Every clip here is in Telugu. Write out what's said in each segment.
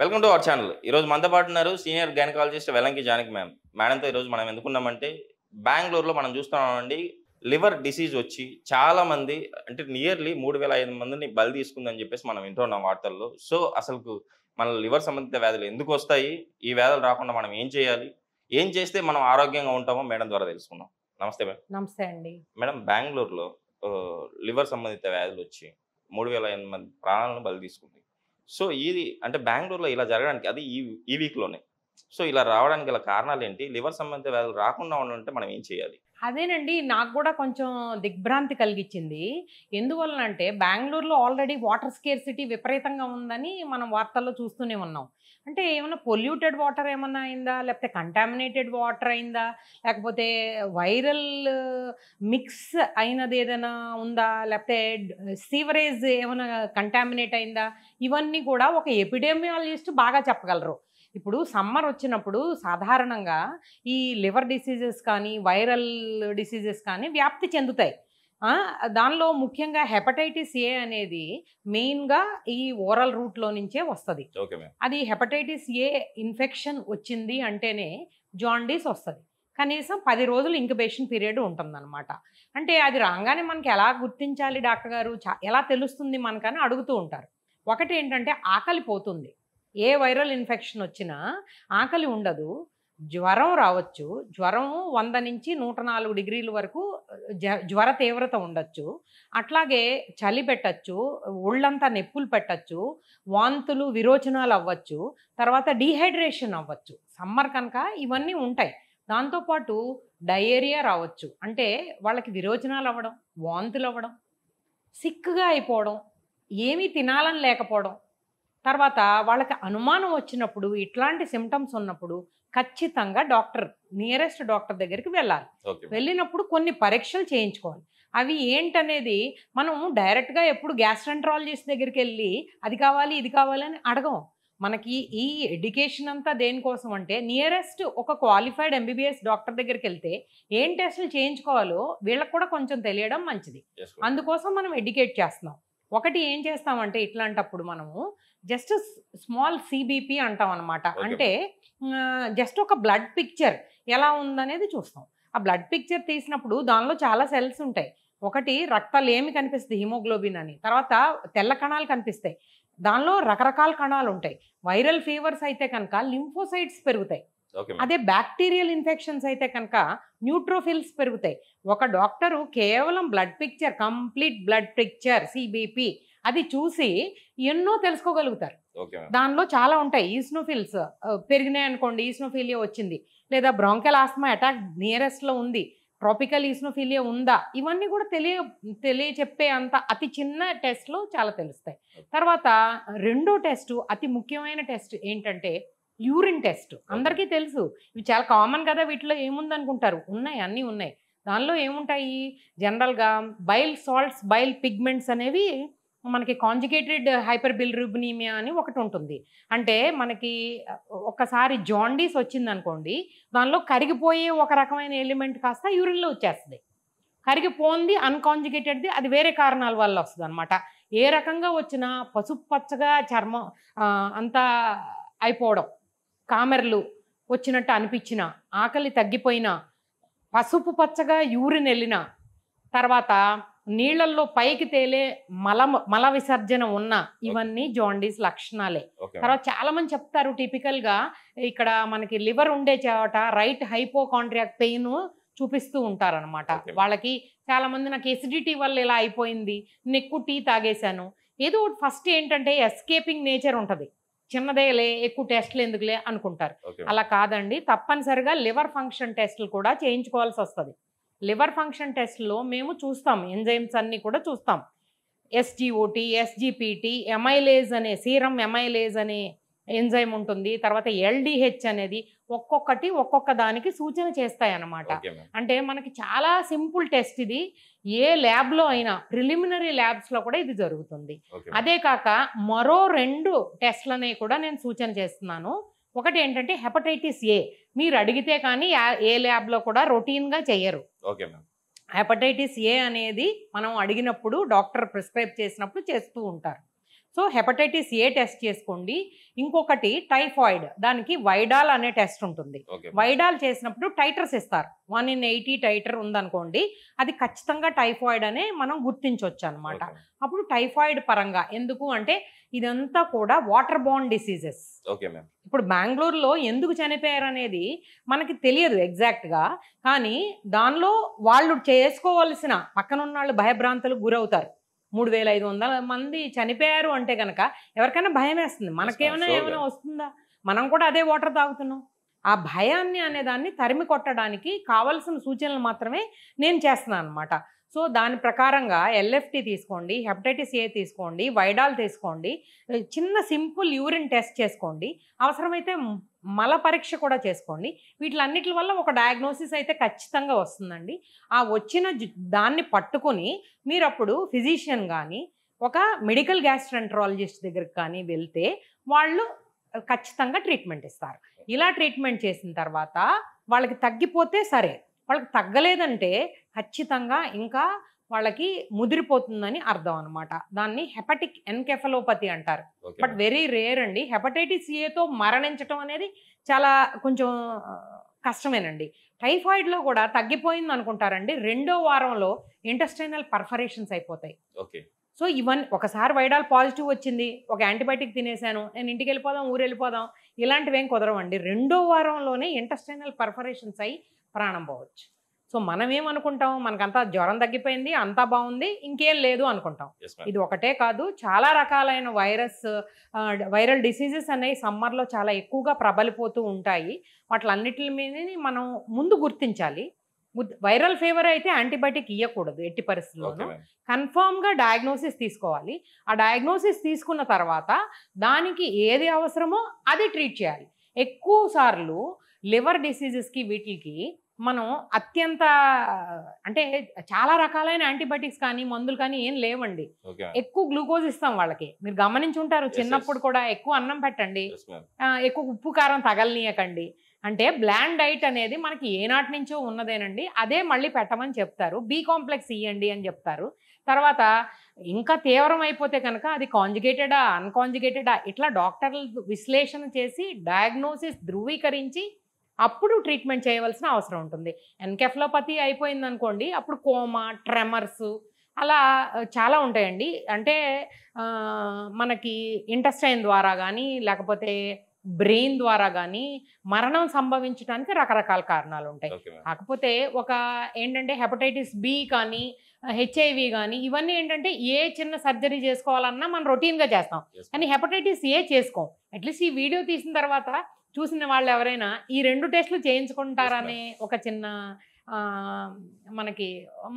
Welcome to our channel. ఈరోజు మనతో పాటు ఉన్నారు senior gynaecologist Velanki Janaki ma'am. మేడంతో ఈరోజు మనం ఎందుకున్నామంటే బెంగళూరులో మనం చూస్తున్నామండి లివర్ డిసీజ్ వచ్చి చాలా మంది అంటే నియర్లీ 3,500 మందిని బలి తీసుకుందని చెప్పేసి మనం వింటున్నాం వార్తల్లో. సో అసలు మన లివర్ సంబంధిత వ్యాధులు ఎందుకు వస్తాయి, ఈ వ్యాధులు రాకుండా మనం ఏం చేయాలి, ఏం చేస్తే మనం ఆరోగ్యంగా ఉంటామో మేడం ద్వారా తెలుసుకుందాం. నమస్తే మేడం. నమస్తే అండి. మేడం, బెంగళూరులో లివర్ సంబంధిత వ్యాధులు వచ్చి 3,500 మంది ప్రాణాలను బలి తీసుకుంది. సో ఇది అంటే బెంగళూరులో ఇలా జరగడానికి అది ఈ వీక్‌లోనే. సో ఇలా రావడానికి గల కారణాలేంటి? లివర్ సంబంధిత వ్యాధులు రాకుండా ఉండాలంటే మనం ఏం చేయాలి? అదేనండి, నాకు కూడా కొంచెం దిగ్భ్రాంతి కలిగించింది. ఎందువలనంటే బెంగళూరులో ఆల్రెడీ వాటర్ స్కేర్సిటీ విపరీతంగా ఉందని మనం వార్తల్లో చూస్తూనే ఉన్నాం. అంటే ఏమన్నా పొల్యూటెడ్ వాటర్ ఏమన్నా అయిందా, లేకపోతే కంటామినేటెడ్ వాటర్ అయిందా, లేకపోతే వైరల్ మిక్స్ అయినది ఏదైనా ఉందా, లేకపోతే సీవరేజ్ ఏమైనా కంటామినేట్ అయిందా, ఇవన్నీ కూడా ఒక ఎపిడెమియాలజిస్ట్ బాగా చెప్పగలరు. ఇప్పుడు సమ్మర్ వచ్చినప్పుడు సాధారణంగా ఈ లివర్ డిసీజెస్ కానీ వైరల్ డిసీజెస్ కానీ వ్యాప్తి చెందుతాయి. దానిలో ముఖ్యంగా హెపటైటిస్ ఏ అనేది మెయిన్గా ఈ ఓరల్ రూట్లో నుంచే వస్తుంది. అది హెపటైటిస్ ఏ ఇన్ఫెక్షన్ వచ్చింది అంటేనే జాండీస్ వస్తుంది. కనీసం 10 రోజులు ఇంక్యుబేషన్ పీరియడ్ ఉంటుందన్నమాట. అంటే అది రాగానే మనకి ఎలా గుర్తించాలి డాక్టర్ గారు, ఎలా తెలుస్తుంది మనకని అడుగుతూ ఉంటారు. ఒకటి ఏంటంటే ఆకలి పోతుంది. ఏ వైరల్ ఇన్ఫెక్షన్ వచ్చినా ఆకలి ఉండదు, జ్వరం రావచ్చు. జ్వరం 100 నుంచి 104 డిగ్రీల వరకు జ్వర తీవ్రత ఉండొచ్చు. అట్లాగే చలి పెట్టచ్చు, ఒళ్ళంతా నొప్పులు పెట్టచ్చు, వాంతులు విరోచనాలు అవ్వచ్చు, తర్వాత డీహైడ్రేషన్ అవ్వచ్చు. సమ్మర్ కనుక ఇవన్నీ ఉంటాయి. దాంతోపాటు డయేరియా రావచ్చు, అంటే వాళ్ళకి విరోచనాలు అవ్వడం, వాంతులు అవ్వడం, సిక్గా అయిపోవడం, ఏమీ తినాలని లేకపోవడం. తర్వాత వాళ్ళకి అనుమానం వచ్చినప్పుడు, ఇట్లాంటి సిమ్టమ్స్ ఉన్నప్పుడు ఖచ్చితంగా నియరెస్ట్ డాక్టర్ దగ్గరికి వెళ్ళాలి. వెళ్ళినప్పుడు కొన్ని పరీక్షలు చేయించుకోవాలి. అవి ఏంటనేది మనం డైరెక్ట్గా ఎప్పుడు గ్యాస్ట్రెంట్రాలజిస్ట్ దగ్గరికి వెళ్ళి అది కావాలి ఇది కావాలని అడగం. మనకి ఈ ఎడ్యుకేషన్ అంతా దేనికోసం అంటే నియరెస్ట్ ఒక క్వాలిఫైడ్ ఎంబీబీఎస్ డాక్టర్ దగ్గరికి వెళ్తే ఏం టెస్టులు చేయించుకోవాలో వీళ్ళకి కూడా కొంచెం తెలియడం మంచిది. అందుకోసం మనం ఎడ్యుకేట్ చేస్తున్నాం. ఒకటి ఏం చేస్తామంటే ఇట్లాంటప్పుడు మనము జస్ట్ స్మాల్ సిబిపి అంటాం అనమాట. అంటే జస్ట్ ఒక బ్లడ్ పిక్చర్ ఎలా ఉందనేది చూస్తాం. ఆ బ్లడ్ పిక్చర్ తీసినప్పుడు దానిలో చాలా సెల్స్ ఉంటాయి. ఒకటి రక్తలేమి కనిపిస్తుంది, హిమోగ్లోబిన్ అని. తర్వాత తెల్ల కణాలు కనిపిస్తాయి. దానిలో రకరకాల కణాలు ఉంటాయి. వైరల్ ఫీవర్స్ అయితే కనుక లింఫోసైట్స్ పెరుగుతాయి. అదే బ్యాక్టీరియల్ ఇన్ఫెక్షన్స్ అయితే కనుక న్యూట్రోఫిల్స్ పెరుగుతాయి. ఒక డాక్టరు కేవలం blood picture, complete blood picture CBP అది చూసి ఎన్నో తెలుసుకోగలుగుతారు. దానిలో చాలా ఉంటాయి. ఈస్నోఫిల్స్ పెరిగినాయి అనుకోండి, ఈస్నోఫిలియా వచ్చింది, లేదా బ్రాంకెల్ ఆస్మా అటాక్ నియరెస్ట్లో ఉంది, ట్రాపికల్ ఈస్నోఫిలియా ఉందా, ఇవన్నీ కూడా తెలియచెప్పే అంత అతి చిన్న టెస్ట్లో చాలా తెలుస్తాయి. తర్వాత రెండో టెస్ట్, అతి ముఖ్యమైన టెస్ట్ ఏంటంటే యూరిన్ టెస్ట్. అందరికీ తెలుసు, ఇవి చాలా కామన్ కదా, వీటిలో ఏముంది అనుకుంటారు. ఉన్నాయి, అన్నీ ఉన్నాయి. దానిలో ఏముంటాయి, జనరల్గా బైల్ సాల్ట్స్, బైల్ పిగ్మెంట్స్ అనేవి మనకి కాంజుగేటెడ్ హైపర్ బిలిరూబినిమియా అని ఒకటి ఉంటుంది. అంటే మనకి ఒకసారి జాండీస్ వచ్చిందనుకోండి, దానిలో కరిగిపోయే ఒక రకమైన ఎలిమెంట్ కాస్త యూరిన్లో వచ్చేస్తుంది. కరిగిపోయింది అన్కాంజుగేటెడ్ది అది వేరే కారణాల వల్ల వస్తుంది అనమాట. ఏ రకంగా వచ్చినా పసుపు పచ్చగా చర్మం అంతా అయిపోవడం, కామెర్లు వచ్చినట్టు అనిపించిన, ఆకలి తగ్గిపోయినా, పసుపు పచ్చగా యూరిన్ వెళ్ళిన, తర్వాత నీళ్లలో పైకి తేలే మల విసర్జన ఉన్న, ఇవన్నీ జాండీస్ లక్షణాలే. తర్వాత చాలా మంది చెప్తారు, టిపికల్గా ఇక్కడ మనకి లివర్ ఉండే చోట రైట్ హైపోకాండ్రియాక్ పెయిన్ చూపిస్తూ ఉంటారనమాట. వాళ్ళకి చాలా మంది నాకు ఎసిడిటీ వల్ల ఇలా అయిపోయింది, ఎక్కువ టీ తాగేశాను, ఏదో ఫస్ట్ ఏంటంటే ఎస్కేపింగ్ నేచర్ ఉంటుంది, చిన్నదేలే ఎక్కువ టెస్టులు ఎందుకులే అనుకుంటారు. అలా కాదండి, తప్పనిసరిగా లివర్ ఫంక్షన్ టెస్టులు కూడా చేయించుకోవాల్సి వస్తుంది. లివర్ ఫంక్షన్ టెస్ట్లో మేము చూస్తాం, ఎంజైమ్స్ అన్నీ కూడా చూస్తాం. ఎస్జిఓటి, ఎస్జిపిటి, ఎమైలేజ్ అనే సీరం ఎమైలేజ్ అనే ఎంజైమ్ ఉంటుంది. తర్వాత ఎల్డిహెచ్ అనేది ఒక్కొక్కటి ఒక్కొక్క దానికి సూచన చేస్తాయి అన్నమాట. అంటే మనకి చాలా సింపుల్ టెస్ట్ ఇది. ఏ ల్యాబ్లో అయినా, ప్రిలిమినరీ ల్యాబ్స్లో కూడా ఇది జరుగుతుంది. అదే కాక మరో 2 టెస్ట్లనే కూడా నేను సూచన చేస్తున్నాను. ఒకటి ఏంటంటే హెపటైటిస్ ఏ. మీరు అడిగితే కానీ ఏ ల్యాబ్లో కూడా రొటీన్గా చెయ్యరు. హెపటైటిస్ ఏ అనేది మనం అడిగినప్పుడు డాక్టర్ ప్రిస్క్రైబ్ చేసినప్పుడు చేస్తూ ఉంటారు. So so hepatitis A test చేసుకోండి. ఇంకొకటి టైఫాయిడ్, దానికి వైడాల్ అనే టెస్ట్ ఉంటుంది. వైడాల్ చేసినప్పుడు టైటర్స్ ఇస్తారు. 1/80 టైటర్ ఉందనుకోండి, అది ఖచ్చితంగా టైఫాయిడ్ అనే మనం గుర్తించవచ్చు అనమాట. అప్పుడు టైఫాయిడ్ పరంగా ఎందుకు అంటే ఇదంతా కూడా వాటర్ బోర్న్ డిసీజెస్. ఇప్పుడు బెంగళూరులో ఎందుకు చనిపోయారు అనేది మనకి తెలియదు ఎగ్జాక్ట్గా, కానీ దానిలో వాళ్ళు చేసుకోవాల్సిన పక్కనున్న వాళ్ళు భయభ్రాంతులకు గురవుతారు. 3500 మంది చనిపోయారు అంటే కనుక ఎవరికైనా భయం వేస్తుంది. ఏమైనా వస్తుందా? మనం కూడా అదే వాటర్ తాగుతున్నాం. ఆ భయాన్ని అనే దాన్ని తరిమి కొట్టడానికి కావలసిన సూచనలు మాత్రమే నేను చేస్తున్నాను అనమాట. సో దాని ప్రకారంగా ఎల్ఎఫ్టి తీసుకోండి, హెపటైటిస్ ఏ తీసుకోండి, వైడాల్ తీసుకోండి, చిన్న సింపుల్ యూరిన్ టెస్ట్ చేసుకోండి, అవసరమైతే మల పరీక్ష కూడా చేసుకోండి. వీటిలన్నిటి వల్ల ఒక డయాగ్నోసిస్ అయితే ఖచ్చితంగా వస్తుందండి. ఆ వచ్చిన దాన్ని పట్టుకొని మీరు అప్పుడు ఫిజిషియన్ కానీ ఒక మెడికల్ గ్యాస్ట్రెంటరాలజిస్ట్ దగ్గరికి కానీ వెళ్తే వాళ్ళు ఖచ్చితంగా ట్రీట్మెంట్ ఇస్తారు. ఇలా ట్రీట్మెంట్ చేసిన తర్వాత వాళ్ళకి తగ్గిపోతే సరే, వాళ్ళకి తగ్గలేదంటే ఖచ్చితంగా ఇంకా వాళ్ళకి ముదిరిపోతుందని అర్థం అనమాట. దాన్ని హెపటిక్ ఎన్కెఫలోపతి అంటారు. బట్ వెరీ రేర్ అండి. హెపటైటిస్ ఏతో మరణించడం అనేది చాలా కొంచెం కష్టమేనండి. టైఫాయిడ్లో కూడా తగ్గిపోయింది అనుకుంటారండి, 2వ వారంలో ఇంటెస్టైనల్ పర్ఫరేషన్స్ అయిపోతాయి. సో ఇవన్నీ ఒకసారి వైడాల్ పాజిటివ్ వచ్చింది, ఒక యాంటీబయాటిక్ తినేసాను, నేను ఇంటికి వెళ్ళిపోదాం, ఊరు వెళ్ళిపోదాం, ఇలాంటివి ఏం కుదరవండి. 2వ వారంలోనే ఇంటెస్టైనల్ పర్ఫరేషన్స్ అయ్యి ప్రాణం పోవచ్చు. సో మనం ఏమనుకుంటాం, మనకంతా జ్వరం తగ్గిపోయింది, అంతా బాగుంది, ఇంకేం లేదు అనుకుంటాం. ఇది ఒకటే కాదు, చాలా రకాలైన వైరల్ డిసీజెస్ అనేవి సమ్మర్లో చాలా ఎక్కువగా ప్రబలిపోతూ ఉంటాయి. వాటిలన్నిటి మీద మనం ముందు గుర్తించాలి. వైరల్ ఫీవర్ అయితే యాంటీబయాటిక్ ఇవ్వకూడదు ఎట్టి పరిస్థితుల్లోనూ. కన్ఫర్మ్గా డయాగ్నోసిస్ తీసుకోవాలి. ఆ డయాగ్నోసిస్ తీసుకున్న తర్వాత దానికి ఏది అవసరమో అది ట్రీట్ చేయాలి. ఎక్కువ సార్లు లివర్ డిసీజెస్కి వీటికి మనం అత్యంత అంటే చాలా రకాలైన యాంటీబయాటిక్స్ కానీ మందులు కానీ ఏం లేవండి. ఎక్కువ గ్లూకోజ్ ఇస్తాం వాళ్ళకి. మీరు గమనించి ఉంటారు, చిన్నప్పుడు కూడా ఎక్కువ అన్నం పెట్టండి, ఎక్కువ ఉప్పు కారం తగలనీయకండి. అంటే బ్లాండ్ డైట్ అనేది మనకి ఏనాటి నుంచో ఉన్నదేనండి, అదే మళ్ళీ పెట్టమని చెప్తారు. బి కాంప్లెక్స్ ఇవ్వండి అని చెప్తారు. తర్వాత ఇంకా తీవ్రం అయిపోతే కనుక అది కాంజుగేటెడా అన్కాంజుగేటెడా ఇట్లా డాక్టర్లు విశ్లేషణ చేసి డయాగ్నోసిస్ ధృవీకరించి అప్పుడు ట్రీట్మెంట్ చేయవలసిన అవసరం ఉంటుంది. ఎన్కెఫలోపతి అయిపోయింది అనుకోండి, అప్పుడు కోమా, ట్రెమర్స్ అలా చాలా ఉంటాయండి. అంటే మనకి ఇంటెస్టైన్ ద్వారా కానీ లేకపోతే బ్రెయిన్ ద్వారా కానీ మరణం సంభవించడానికి రకరకాల కారణాలు ఉంటాయి. కాకపోతే ఒక ఏంటంటే హెపటైటిస్ బి కానీ హెచ్ఐవి కానీ ఇవన్నీ ఏంటంటే ఏ చిన్న సర్జరీ చేసుకోవాలన్నా మనం రొటీన్గా చేస్తాం, కానీ హెపటైటిస్ ఏ చేసుకోం. అట్లీస్ట్ ఈ వీడియో తీసిన తర్వాత చూసిన వాళ్ళు ఎవరైనా ఈ 2 టెస్టులు చేయించుకుంటారనే ఒక చిన్న మనకి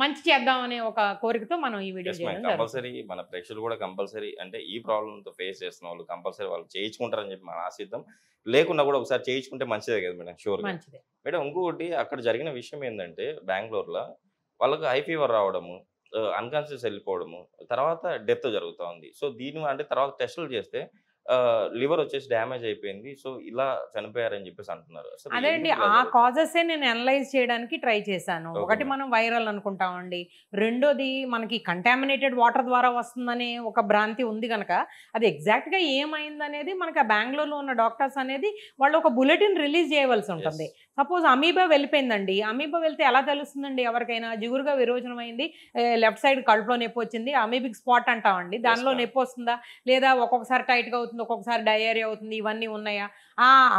మంచి చేద్దామనే ఒక కోరికతో మనం ఈ వీడియో చేయడం కంపల్సరీ. మన ప్రేక్షకులు కూడా కంపల్సరీ అంటే ఈ ప్రాబ్లంతో ఫేస్ చేస్తున్న వాళ్ళు కంపల్సరీ వాళ్ళు చేయించుకుంటారని చెప్పి మన ఆశిద్దాం. లేకున్నా కూడా ఒకసారి చేయించుకుంటే మంచిదే కదా మేడం, షూర్ మంచిదే మేడం. ఇంకొకటి అక్కడ జరిగిన విషయం ఏంటంటే బెంగళూరులో వాళ్ళకి హై ఫీవర్ రావడము, అన్కాన్షియస్ వెళ్ళిపోవడము, తర్వాత డెత్ జరుగుతూ ఉంది. సో దీని అంటే తర్వాత టెస్టులు చేస్తే లివర్ వచ్చేసి డ్యామేజ్ అయిపోయింది, సో ఇలా చనిపోయారని చెప్పేసి అంటున్నారు. అదే అండి, ఆ కాజెస్ నేను అనలైజ్ చేయడానికి ట్రై చేశాను. ఒకటి మనం వైరల్ అనుకుంటామండి, రెండోది మనకి కంటామినేటెడ్ వాటర్ ద్వారా వస్తుందనే ఒక భ్రాంతి ఉంది కనుక అది ఎగ్జాక్ట్గా ఏమైందనేది మనకి ఆ బెంగళూరులో ఉన్న డాక్టర్స్ అనేది వాళ్ళు ఒక బులెటిన్ రిలీజ్ చేయవలసి ఉంటుంది. సపోజ్ అమీబా వెళ్ళిపోయిందండి, అమీబా వెళ్తే ఎలా తెలుస్తుందండి ఎవరికైనా? జిగురుగా విరోచనం అయింది, లెఫ్ట్ సైడ్ కడుపులో నొప్పి వచ్చింది, అమీబిక్ స్పాట్ అంటామండి, దానిలో నొప్పి వస్తుందా? లేదా ఒక్కొక్కసారి టైట్గా అవుతుంది, ఒక్కొక్కసారి డయేరియా అవుతుంది, ఇవన్నీ ఉన్నాయా?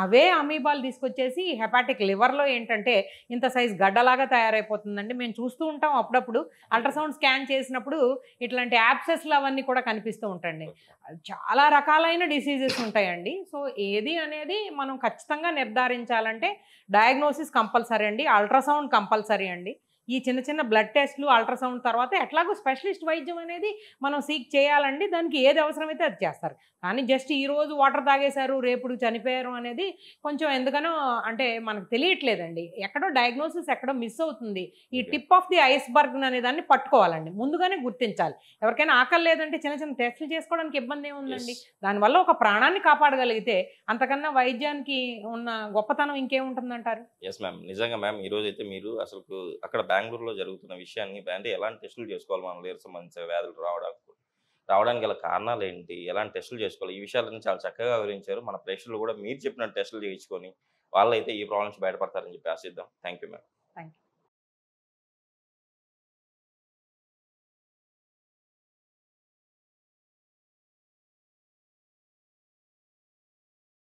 అవే అమీబాలు తీసుకొచ్చేసి హెపాటిక్ లివర్లో ఏంటంటే ఇంత సైజ్ గడ్డలాగా తయారైపోతుందండి. మేము చూస్తూ ఉంటాం అప్పుడప్పుడు, అల్ట్రాసౌండ్ స్కాన్ చేసినప్పుడు ఇట్లాంటి యాప్సెస్లు అవన్నీ కూడా కనిపిస్తూ ఉంటాయండి. చాలా రకాలైన డిసీజెస్ ఉంటాయండి. సో ఏది అనేది మనం ఖచ్చితంగా నిర్ధారించాలంటే డయాగ్నోసిస్ కంపల్సరీ అండి, అల్ట్రాసౌండ్ కంపల్సరీ అండి. ఈ చిన్న చిన్న బ్లడ్ టెస్ట్లు, అల్ట్రాసౌండ్ తర్వాత ఎట్లాగో స్పెషలిస్ట్ వైద్యం అనేది మనం సీక్ చేయాలండి. దానికి ఏది అవసరమైతే అది చేస్తారు. కానీ జస్ట్ ఈరోజు వాటర్ తాగేశారు, రేపుడు చనిపోయారు అనేది కొంచెం ఎందుకనో అంటే మనకు తెలియట్లేదండి. ఎక్కడో డయాగ్నోసిస్ ఎక్కడో మిస్ అవుతుంది. ఈ టిప్ ఆఫ్ ది ఐస్బర్గ్ అనే దాన్ని పట్టుకోవాలండి, ముందుగానే గుర్తించాలి. ఎవరికైనా ఆకలి లేదంటే చిన్న చిన్న టెస్టులు చేసుకోవడానికి ఇబ్బంది ఏముందండి? దానివల్ల ఒక ప్రాణాన్ని కాపాడగలిగితే అంతకన్నా వైద్యానికి ఉన్న గొప్పతనం ఇంకేముంటుందంటారు? ఎస్ మ్యామ్, నిజంగా మ్యామ్. ఈరోజు అయితే మీరు అసలు అక్కడ బెంగళూరులో జరుగుతున్న విషయాన్ని అంటే ఎలాంటి టెస్టులు చేసుకోవాలి మనం లేరు సంబంధించిన వ్యాధులు రావడానికి, రావడానికి గల కారణాలు ఏంటి, ఎలాంటి టెస్టులు చేసుకోవాలి, ఈ విషయాలన్నీ చాలా చక్కగా వివరించారు. మన ప్రేక్షకులు కూడా మీరు చెప్పిన టెస్టులు చేయించుకొని వాళ్ళైతే ఈ ప్రాబ్లమ్స్ బయటపడతారని చెప్పి ఆశిద్దాం. Thank you ma'am. Thank you.